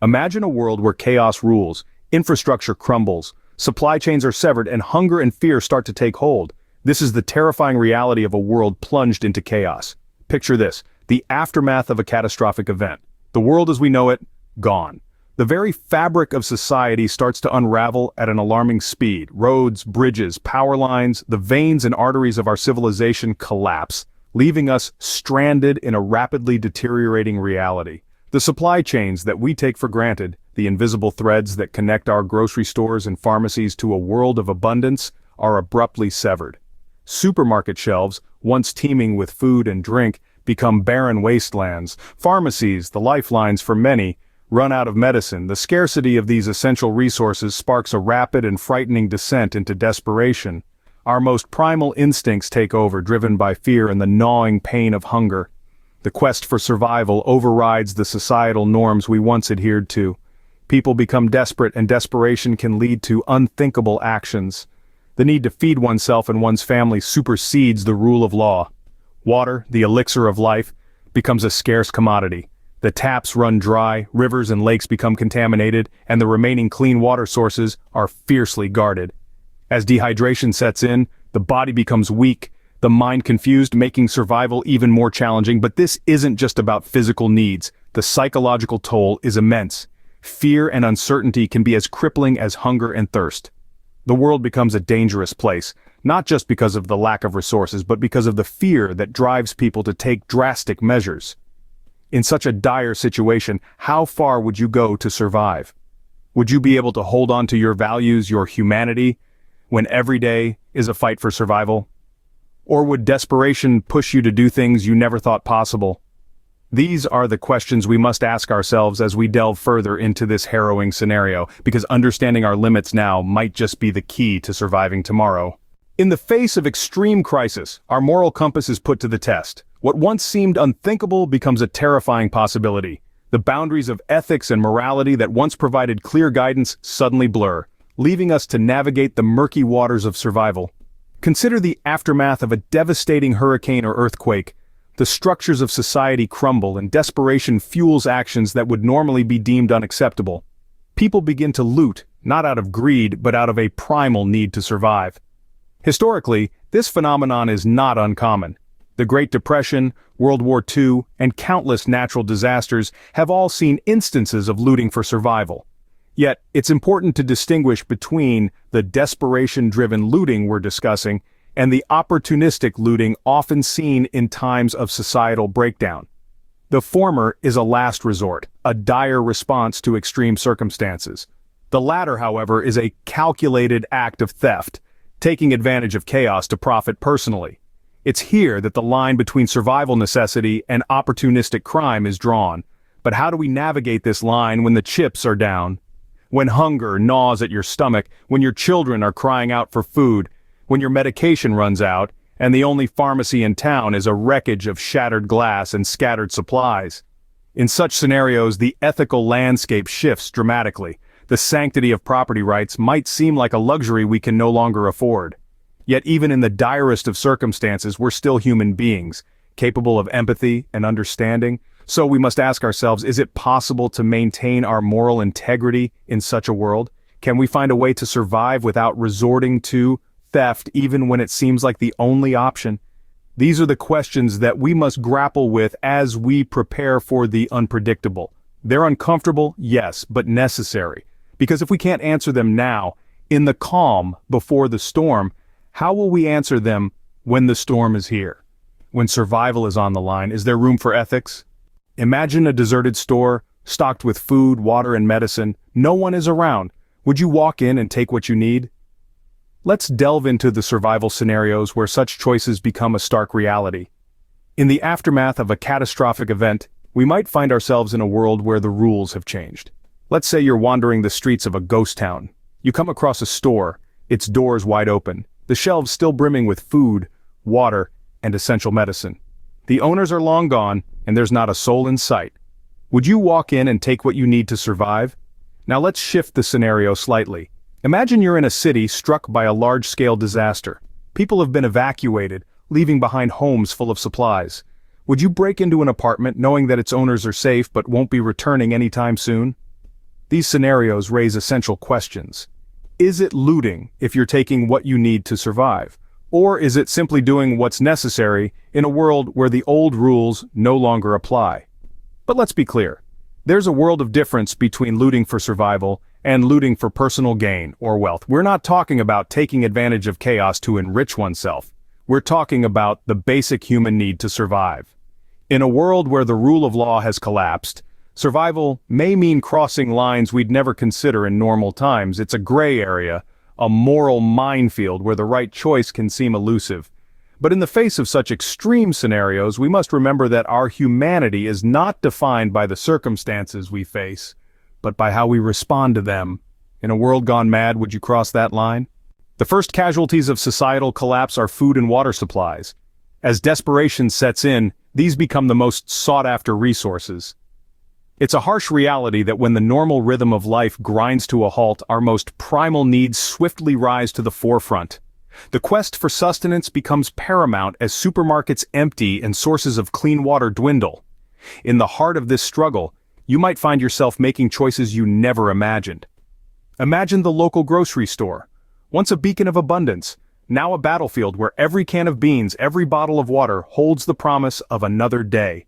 Imagine a world where chaos rules, infrastructure crumbles, supply chains are severed, and hunger and fear start to take hold. This is the terrifying reality of a world plunged into chaos. Picture this, the aftermath of a catastrophic event. The world as we know it, gone. The very fabric of society starts to unravel at an alarming speed. Roads, bridges, power lines, the veins and arteries of our civilization collapse, leaving us stranded in a rapidly deteriorating reality. The supply chains that we take for granted, the invisible threads that connect our grocery stores and pharmacies to a world of abundance, are abruptly severed. Supermarket shelves, once teeming with food and drink, become barren wastelands. Pharmacies, the lifelines for many, run out of medicine. The scarcity of these essential resources sparks a rapid and frightening descent into desperation. Our most primal instincts take over, driven by fear and the gnawing pain of hunger. The quest for survival overrides the societal norms we once adhered to. People become desperate, and desperation can lead to unthinkable actions. The need to feed oneself and one's family supersedes the rule of law. Water, the elixir of life, becomes a scarce commodity. The taps run dry, rivers and lakes become contaminated, and the remaining clean water sources are fiercely guarded. As dehydration sets in, the body becomes weak, the mind confused, making survival even more challenging. But this isn't just about physical needs. The psychological toll is immense. Fear and uncertainty can be as crippling as hunger and thirst. The world becomes a dangerous place, not just because of the lack of resources, but because of the fear that drives people to take drastic measures. In such a dire situation, how far would you go to survive? Would you be able to hold on to your values, your humanity, when every day is a fight for survival? Or would desperation push you to do things you never thought possible? These are the questions we must ask ourselves as we delve further into this harrowing scenario, because understanding our limits now might just be the key to surviving tomorrow. In the face of extreme crisis, our moral compass is put to the test. What once seemed unthinkable becomes a terrifying possibility. The boundaries of ethics and morality that once provided clear guidance suddenly blur, leaving us to navigate the murky waters of survival. Consider the aftermath of a devastating hurricane or earthquake. The structures of society crumble, and desperation fuels actions that would normally be deemed unacceptable. People begin to loot, not out of greed, but out of a primal need to survive. Historically, this phenomenon is not uncommon. The Great Depression, World War II, and countless natural disasters have all seen instances of looting for survival. Yet, it's important to distinguish between the desperation-driven looting we're discussing and the opportunistic looting often seen in times of societal breakdown. The former is a last resort, a dire response to extreme circumstances. The latter, however, is a calculated act of theft, taking advantage of chaos to profit personally. It's here that the line between survival necessity and opportunistic crime is drawn. But how do we navigate this line when the chips are down? When hunger gnaws at your stomach, when your children are crying out for food, when your medication runs out, and the only pharmacy in town is a wreckage of shattered glass and scattered supplies. In such scenarios, the ethical landscape shifts dramatically. The sanctity of property rights might seem like a luxury we can no longer afford. Yet even in the direst of circumstances, we're still human beings, capable of empathy and understanding. So we must ask ourselves, is it possible to maintain our moral integrity in such a world? Can we find a way to survive without resorting to theft, even when it seems like the only option? These are the questions that we must grapple with as we prepare for the unpredictable. They're uncomfortable, yes, but necessary. Because if we can't answer them now, in the calm before the storm, how will we answer them when the storm is here? When survival is on the line, is there room for ethics? Imagine a deserted store, stocked with food, water, and medicine. No one is around. Would you walk in and take what you need? Let's delve into the survival scenarios where such choices become a stark reality. In the aftermath of a catastrophic event, we might find ourselves in a world where the rules have changed. Let's say you're wandering the streets of a ghost town. You come across a store, its doors wide open, the shelves still brimming with food, water, and essential medicine. The owners are long gone, and there's not a soul in sight. Would you walk in and take what you need to survive? Now let's shift the scenario slightly. Imagine you're in a city struck by a large-scale disaster. People have been evacuated, leaving behind homes full of supplies. Would you break into an apartment knowing that its owners are safe but won't be returning anytime soon? These scenarios raise essential questions. Is it looting if you're taking what you need to survive? Or is it simply doing what's necessary in a world where the old rules no longer apply? But let's be clear. There's a world of difference between looting for survival and looting for personal gain or wealth. We're not talking about taking advantage of chaos to enrich oneself. We're talking about the basic human need to survive. In a world where the rule of law has collapsed, survival may mean crossing lines we'd never consider in normal times. It's a gray area, a moral minefield where the right choice can seem elusive. But in the face of such extreme scenarios, we must remember that our humanity is not defined by the circumstances we face, but by how we respond to them. In a world gone mad, would you cross that line? The first casualties of societal collapse are food and water supplies. As desperation sets in, these become the most sought-after resources. It's a harsh reality that when the normal rhythm of life grinds to a halt, our most primal needs swiftly rise to the forefront. The quest for sustenance becomes paramount as supermarkets empty and sources of clean water dwindle. In the heart of this struggle, you might find yourself making choices you never imagined. Imagine the local grocery store. Once a beacon of abundance, now a battlefield where every can of beans, every bottle of water holds the promise of another day.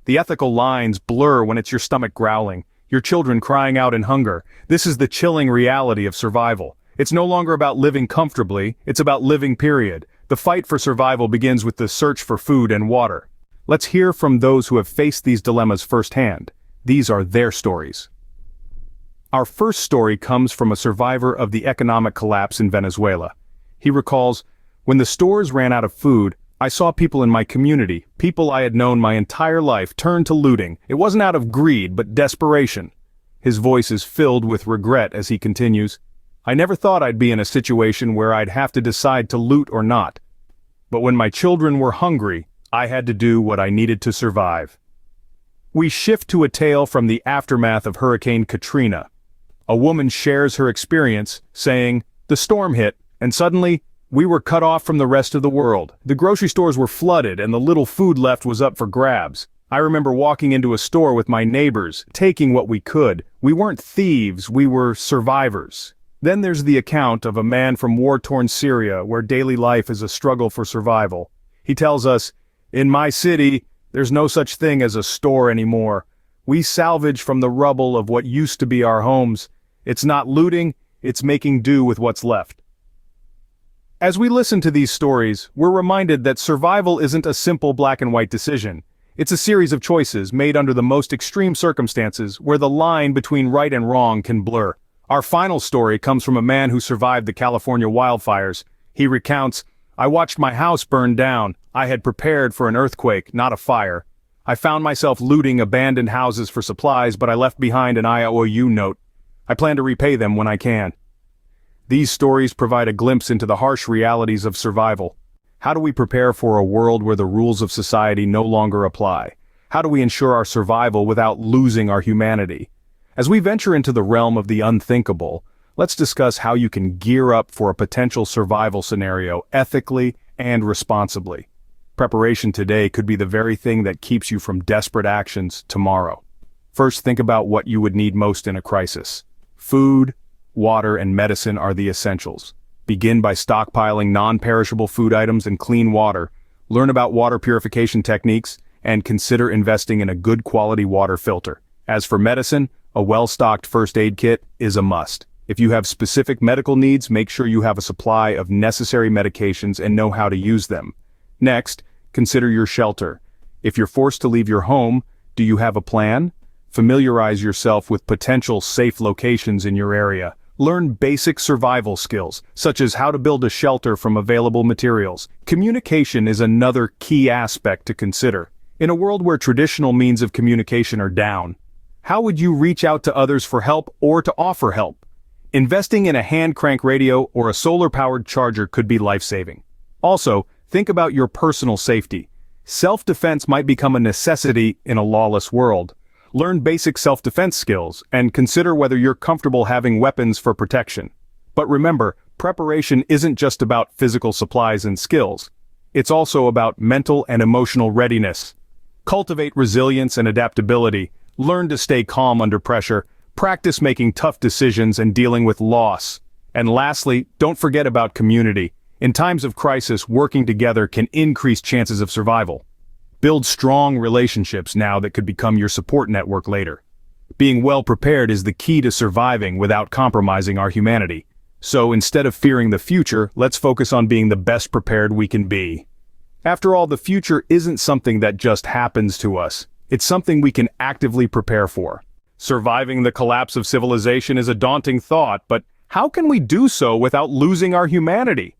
The ethical lines blur when it's your stomach growling, your children crying out in hunger. This is the chilling reality of survival. It's no longer about living comfortably, it's about living, period. The fight for survival begins with the search for food and water. Let's hear from those who have faced these dilemmas firsthand. These are their stories. Our first story comes from a survivor of the economic collapse in Venezuela. He recalls, "When the stores ran out of food, I saw people in my community, people I had known my entire life, turn to looting. It wasn't out of greed, but desperation." His voice is filled with regret as he continues, "I never thought I'd be in a situation where I'd have to decide to loot or not. But when my children were hungry, I had to do what I needed to survive." We shift to a tale from the aftermath of Hurricane Katrina. A woman shares her experience, saying, "The storm hit, and suddenly, we were cut off from the rest of the world. The grocery stores were flooded and the little food left was up for grabs. I remember walking into a store with my neighbors, taking what we could. We weren't thieves, we were survivors." Then there's the account of a man from war-torn Syria where daily life is a struggle for survival. He tells us, "In my city, there's no such thing as a store anymore. We salvage from the rubble of what used to be our homes. It's not looting, it's making do with what's left." As we listen to these stories, we're reminded that survival isn't a simple black and white decision. It's a series of choices made under the most extreme circumstances where the line between right and wrong can blur. Our final story comes from a man who survived the California wildfires. He recounts, "I watched my house burn down. I had prepared for an earthquake, not a fire. I found myself looting abandoned houses for supplies, but I left behind an IOU note. I plan to repay them when I can." These stories provide a glimpse into the harsh realities of survival. How do we prepare for a world where the rules of society no longer apply? How do we ensure our survival without losing our humanity? As we venture into the realm of the unthinkable, let's discuss how you can gear up for a potential survival scenario ethically and responsibly. Preparation today could be the very thing that keeps you from desperate actions tomorrow. First, think about what you would need most in a crisis. Food, water, and medicine are the essentials. Begin by stockpiling non-perishable food items and clean water. Learn about water purification techniques, and consider investing in a good quality water filter. As for medicine, a well-stocked first aid kit is a must. If you have specific medical needs, make sure you have a supply of necessary medications and know how to use them. Next, consider your shelter. If you're forced to leave your home, do you have a plan? Familiarize yourself with potential safe locations in your area. Learn basic survival skills, such as how to build a shelter from available materials. Communication is another key aspect to consider. In a world where traditional means of communication are down, how would you reach out to others for help or to offer help? Investing in a hand crank radio or a solar-powered charger could be life-saving. Also, think about your personal safety. Self-defense might become a necessity in a lawless world. Learn basic self-defense skills and consider whether you're comfortable having weapons for protection. But remember, preparation isn't just about physical supplies and skills. It's also about mental and emotional readiness. Cultivate resilience and adaptability. Learn to stay calm under pressure. Practice making tough decisions and dealing with loss. And lastly, don't forget about community. In times of crisis, working together can increase chances of survival. Build strong relationships now that could become your support network later. Being well prepared is the key to surviving without compromising our humanity. So instead of fearing the future, let's focus on being the best prepared we can be. After all, the future isn't something that just happens to us. It's something we can actively prepare for. Surviving the collapse of civilization is a daunting thought, but how can we do so without losing our humanity?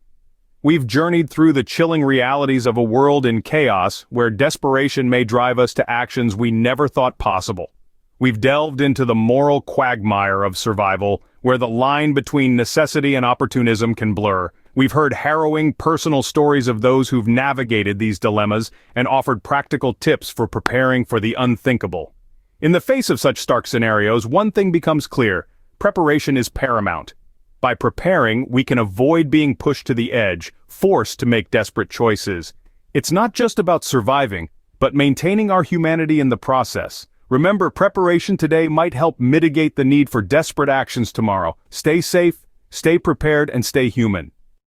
We've journeyed through the chilling realities of a world in chaos where desperation may drive us to actions we never thought possible. We've delved into the moral quagmire of survival, where the line between necessity and opportunism can blur. We've heard harrowing personal stories of those who've navigated these dilemmas and offered practical tips for preparing for the unthinkable. In the face of such stark scenarios, one thing becomes clear: preparation is paramount. By preparing, we can avoid being pushed to the edge, forced to make desperate choices. It's not just about surviving, but maintaining our humanity in the process. Remember, preparation today might help mitigate the need for desperate actions tomorrow. Stay safe, stay prepared, and stay human.